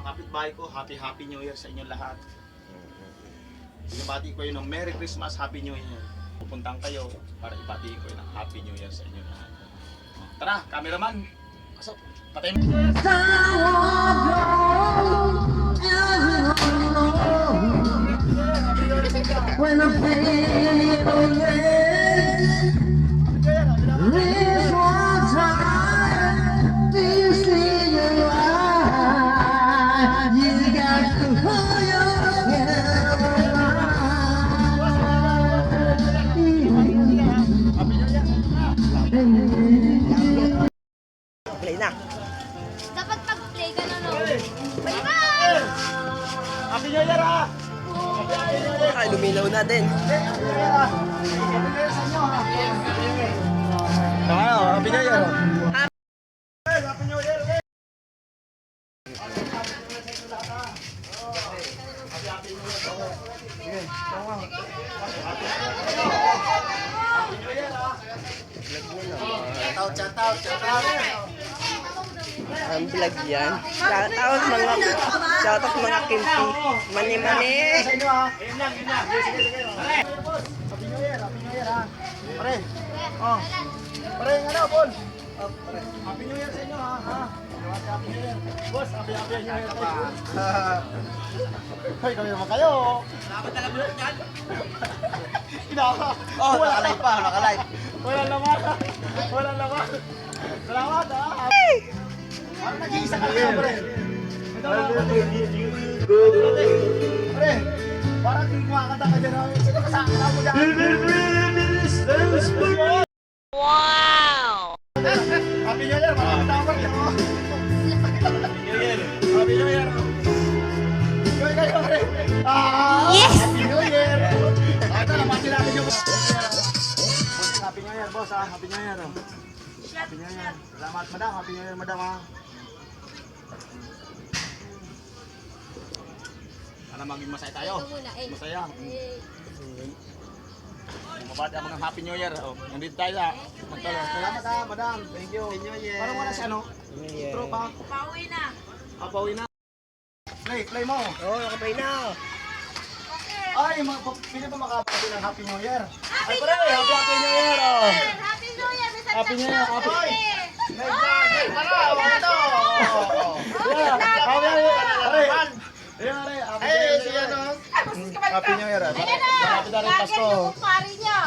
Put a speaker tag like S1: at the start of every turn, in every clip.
S1: kapitbahay ko, Happy New Year sa inyo lahat. Ibati ko yun ng Merry Christmas, Happy New Year. Pupuntang kayo para ibati ko yun ng Happy New Year sa inyo lahat. Tara, cameraman. Pasok, patay mo.
S2: When I fade away, this one time, do you see your eyes? You got to hold your
S3: Play na.
S4: Dapat pag-play ka na, no? Bye-bye!
S1: Happy New Year ha!
S3: Ay, lumilaw na din.
S1: Happy New Year! Shout out!
S3: Ang vlog yan. Shoutout mga kimpi. Mani-mani.
S1: Sa inyo ha! Yun lang. Sige. Happy New Year ha! Pare! Oh! Pare, ano, Paul? Happy New Year sa inyo ha! Happy New Year! Boss, Happy New Year! Hoy, kami naman kayo! Salamat na lang yun yan! Oh, nakalive pa, nakalive! Walang laman! Salamat ha! Parang nag-iisa ka lang, pre! Ito pre! Parang kumakanta ka dyan. Sino kasama mo dyan?
S4: Wow!
S1: Happy New Year! Maraming tawag yan! Happy New Year! Kayo, pre!
S4: Yes!
S1: Happy New Year! Ito, lamati namin yung... Happy New Year, boss ha! Happy New Year! Happy New Year! Salamat, madam! Happy New Year, madam ha! Para maging masaya tayo. Masaya. Mabati ako ng Happy New Year. Oh, nandito tayo sa magtulong. Salamat ha, madam. Thank you. Happy New Year. Parang wala si ano? Intro pa.
S4: Pauwi na.
S1: Pauwi na. Play mo.
S3: Oo, nakaplay na.
S1: Ay, pili pa makapati ng Happy New Year.
S4: Happy
S1: Ay, pare, Happy New Year. Oh.
S4: Happy New Year! Mr.
S1: Happy New Year. Happy New Year. Para, ito. Happy New Year. Pare. Happy New Year.
S4: Ayan na!
S1: Malapit na rin Pasko.
S4: Yung kumpari niyo.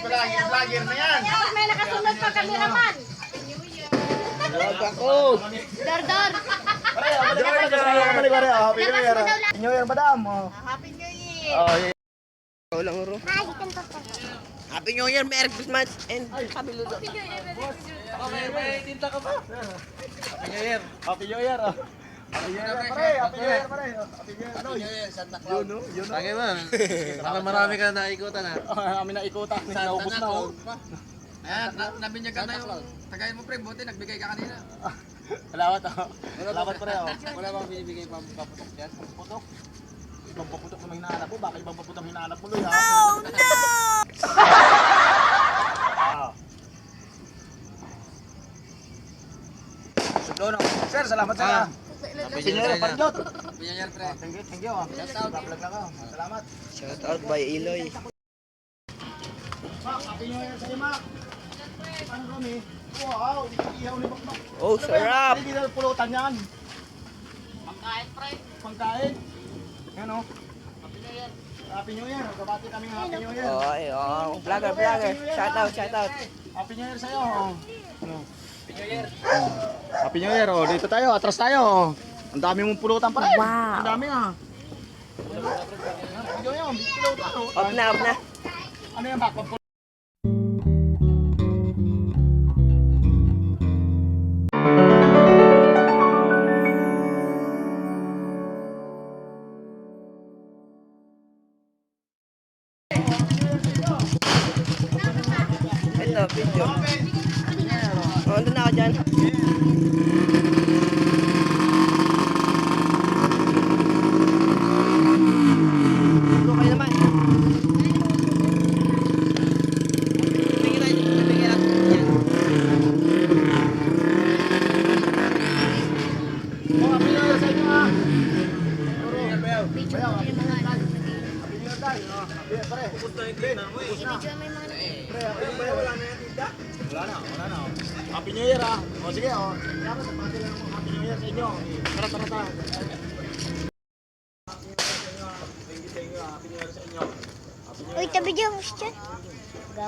S1: Vlogger na yan.
S4: Dapat may nakasunod pa cameraman.
S3: Vlog ako.
S4: Dordor.
S1: Pare, Happy New Year. Happy New Year, madam.
S4: Happy New Year.
S1: Oh, yeah.
S3: Ikaw lang, Uro. Happy New Year, Merry Christmas, and Happy Ludo.
S1: Happy New Year. Happy New Year. Happy New Year, pare. Happy New Year, pare. Happy New Year, Santa Claus. Yun.
S5: Lagi man. Baka marami ka na ikutan ha.
S1: Kami na ikutan. Naubos na.
S5: Ayan, nabinyagan na yung tagayin mo pre, buti nagbigay ka kanina.
S1: Salamat. Salamat, pare.
S5: Wala bang binibigay pa paputok dyan?
S1: Putok. Ibang paputok na hinahanap mo. Baka ibang paputok ang hinahanap mo, Loy, ha?
S4: Oh no!
S1: Sudlo, no? Sir, salamat sir. Happy New Year, Parjot.
S5: Happy New Year pre.
S1: Thank you. Vlog lang ako. Salamat.
S3: Shout out by Iloy.
S1: Mac, Happy New Year sa'yo, Mac. Paano kami? Wow, ihaw ni Bakbak.
S3: Oh, sarap.
S1: Hindi na pulutan yan. Pangkain, pre. Pangkain. Yan, o. Happy New Year. Kabati kami ng Happy New Year.
S3: Oh, vlogger. Shout out.
S1: Happy New Year sa'yo. Happy New Year. Happy New Year. Oh, dito tayo. Atras tayo. Ang dami mong pulutan pa rin.
S4: Wow.
S1: Ang dami ah. Video yun. Pulutan.
S3: Off na.
S1: Ano yan, Mac?
S3: Ito, video. Oh, andun na ako dyan. Ito kayo naman. Tingin lang. Yan.
S1: Happy New Year ha. O sige, o. Dapat pati lang mo Happy New Year sa inyo. Tara, tara, tara. Thank you sa inyo. Happy New Year sa inyo. Happy New
S4: Uy,
S1: Year.
S4: tabi dyan, boss dyan.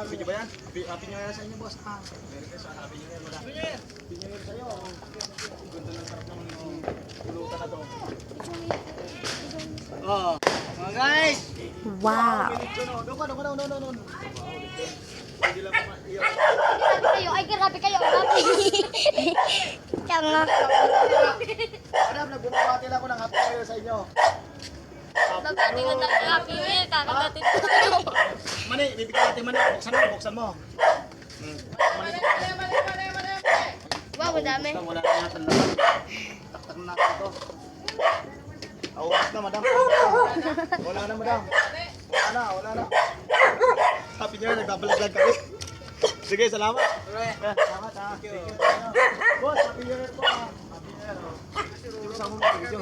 S1: Video ba yan? Happy New Year sa inyo, boss. Merry Christmas. Happy New Year, madam. Happy New Year. Happy New Year sa iyo. Ganda ng sarap ng pulutan na to. Oh, mga guys.
S3: Wow.
S1: Doon ka. Hindi lang maiyak.
S4: Grabe kayo, ay grabe kayo, grabe. Tanga.
S1: Madam, nagbubati lang ako ng Happy New Year sa inyo.
S4: Babati ko na Happy New Year, kakagatin ko.
S1: Mani, bibigyan natin mani. Buksan mo. Mani.
S4: Wow, madami.
S1: Wala na yata laman. Taktak na natin ito. Awas na, madam. Wala na, madam. Wala na. Happy New Year, nagbabalaglag kami. Sige, salamat. Salamat, ha. Thank you. Boss, Happy New Year po, ha. Happy New Year, oh. Sige, sama mo, video.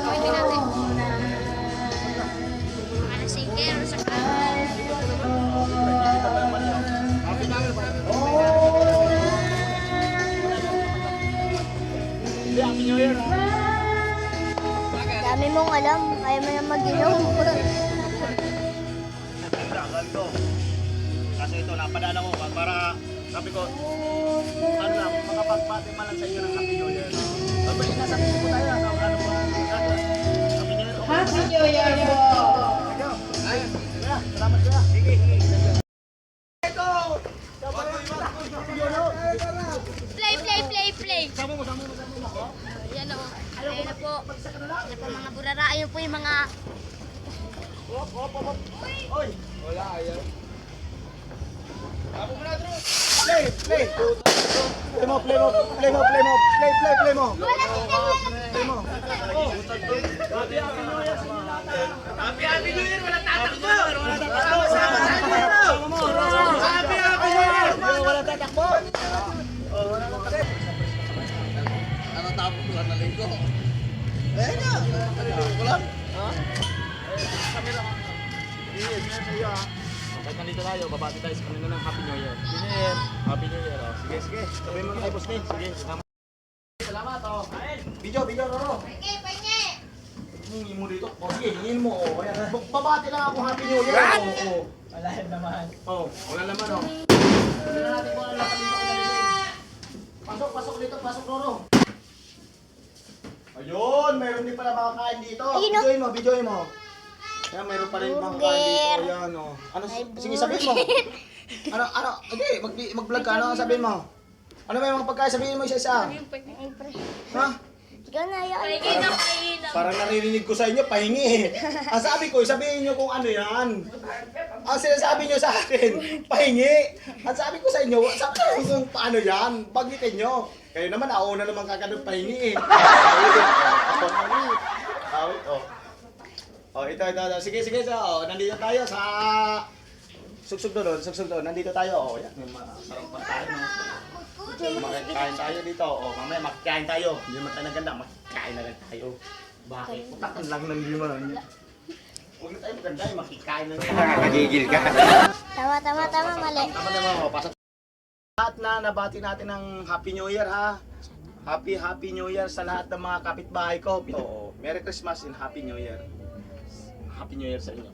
S4: Pwede natin. Para sige, sa
S1: Happy New Year, ha.
S4: dami mong alam, ayaw mo na mag-inom.
S1: Kailangan ko. Kasi ito, napadala ko para sabi ko, ano lang, makapagpati man lang sa inyo ng Happy New Year. Sabi, nasabi ko tayo, ano ba? Happy New Year. Happy New Year po! Ay, kuya, salamat kuya. Sige. Ito!
S4: Play.
S1: Sama mo.
S4: Ayan o. Ayan na po. Ayan po mga burara. Ayan po yung mga...
S1: Op. Oy! Wala, ayaw. Play! Play mo. Play mo.
S4: Wala
S1: Play mo. Happy New Year! Wala tatakbo! Sama mo! Happy New Year! Wala tatakbo!
S5: Ano tapos lang na linggo?
S1: Ayun na! Wala! Yes, sa iyo ha. Kahit nandito tayo, babati tayo sa kanila ng Happy New Year. Happy New Year, oh. Sige. Sabihin mo kay Boss Nick. Sige, salamat, oh. Video, Roro.
S4: Pahingi.
S1: Hingin mo dito. O sige, hingin mo. O, ayan. Babati lang ako Happy New Year. Oo. Wala naman. Oo, wala naman o. Tignan natin kung ano lang dito. Pasok Roro. Ayun, meron din pala makakain dito.
S4: Ayun, o.
S1: Videoin mo. Ayan, meron pa rin makakain dito. Ayan o. Ano, sige sabihin mo. Okay, mag-vlog ka. Ano sabihin mo? Ano ba yung mga pagkain? Sabihin mo isa-isa. Ha?
S4: Ikaw na, ayaw.
S1: Parang naririnig ko sa inyo, pahingi eh. Ang sabi ko, sabihin nyo kung ano yan. Ang sinasabi nyo sa akin, pahingi. Ang sabi ko sa inyo, sabi ko kung paano yan. Bagitin nyo. Kayo naman, ako na naman kaganong pahingi eh. Ito. Sige. So, nandito tayo sa... Sugsug doon. Nandito tayo. Yan, may masarap pa tayo. Makikain tayo dito. Mamaya makikain tayo. Hindi naman tayo naganda. Makikain na lang tayo. Bakit? Putakan lang ng lima. Huwag na tayo maganda. Makikain na lang. Nakakagigil ka.
S4: Tama, mali.
S1: Tama naman. Pasok. Lahat na nabati natin ng Happy New Year ha. Happy New Year sa lahat ng mga kapitbahay ko. Merry Christmas and Happy New Year. Happy New Year sa inyo.